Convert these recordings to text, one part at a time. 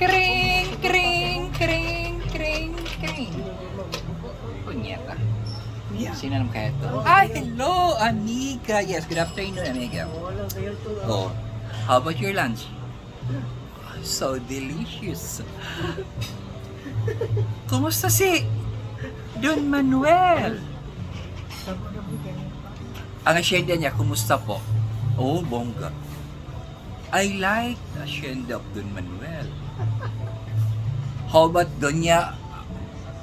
Kring, kring, kring, kring, kring. Punyeta. Sino naman kaya ito? Hello, amiga. Yes, good afternoon, amiga. Oh, how about your lunch? So delicious. Kumusta si Don Manuel? Ang asyenda niya, kumusta po? Oh, bongga. I like the asyenda of Don Manuel. How about Doña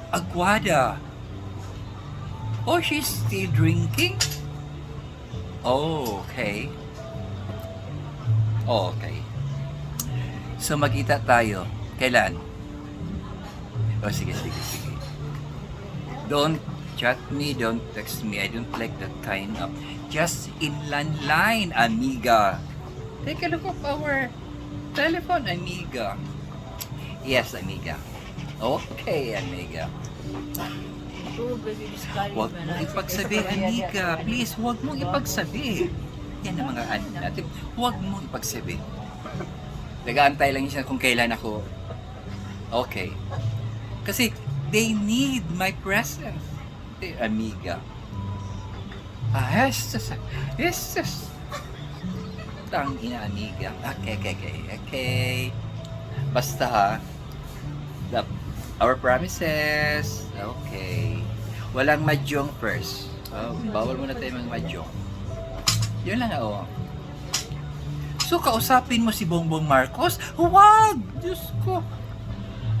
Aguada? Oh, she's still drinking? Oh, okay. Oh, okay. So, magkita tayo. Kailan? Oh, sige. Don't chat me, don't text me. I don't like that kind of just in landline, amiga. Take a look of our telephone, amiga. Yes, amiga. Okay, amiga. Huwag mong ipagsabi, amiga. Please, huwag mong ipagsabi. Yan ang mga ano natin. Huwag mong ipagsabi. Nag-aantay lang siya kung kailan ako. Okay. Kasi they need my presence. Amiga. Yes. Tang ina, amiga. Okay. Basta ha. Our promises. Okay. Walang mahjong first. Oh, bawal muna tayo mag-mahjong. Yun lang oh. So, kausapin mo si Bongbong Marcos? Huwag! Diyos ko.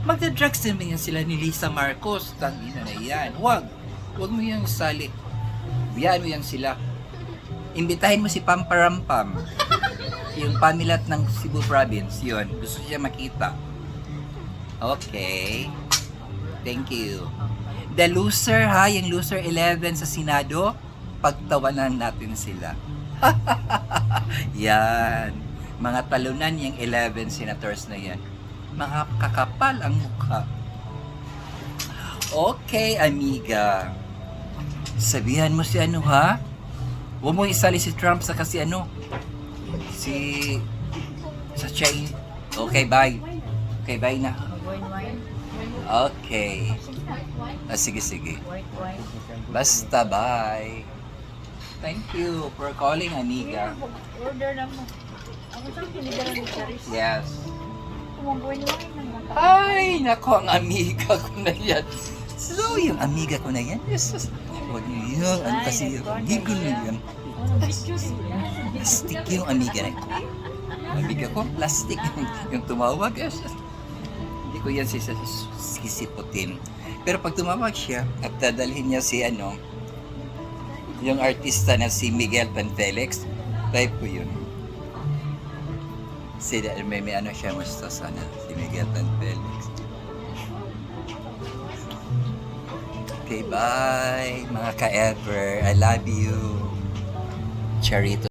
Magda-drugs naman yan sila ni Lisa Marcos. Tangina na yan. Huwag mo yung sali. Biyaan mo yan sila. Imbitahin mo si Pamparampam. Yung pamilat ng Cebu Province. Yun. Gusto siya makita. Okay. Thank you. The loser ha, yung loser 11 sa Senado, pagtawanan natin sila. Yan. Mga talunan yung 11 senators na yan. Mga kakapal ang mukha. Okay, amiga. Sabihan mo si ano ha? Huwag mo isali si Trump sa kasi ano? Sa China. Okay, bye. Okay, bye na. Okay. Sige. Basta, bye. Thank you for calling, amiga. Order na mo. Ako sa pinidala ni Charis. Yes. Kumubuin wine. Ay, nako, ang amiga ko na yan. So, yung amiga ko na yan, yes. Huwag niyo yun, ano kasi yung amiga na yan. Plastic yung amiga na yan. Amiga ko, plastic. Yung tumawag, yes. Hindi ko yan sisiputin. Pero pag tumawag siya, at dadalhin niya si ano, yung artista na si Miguel Panfelix, type ko yun. May ano siya, musta sana, si Miguel Panfelix. Okay, bye, mga ka-ever. I love you. Charito.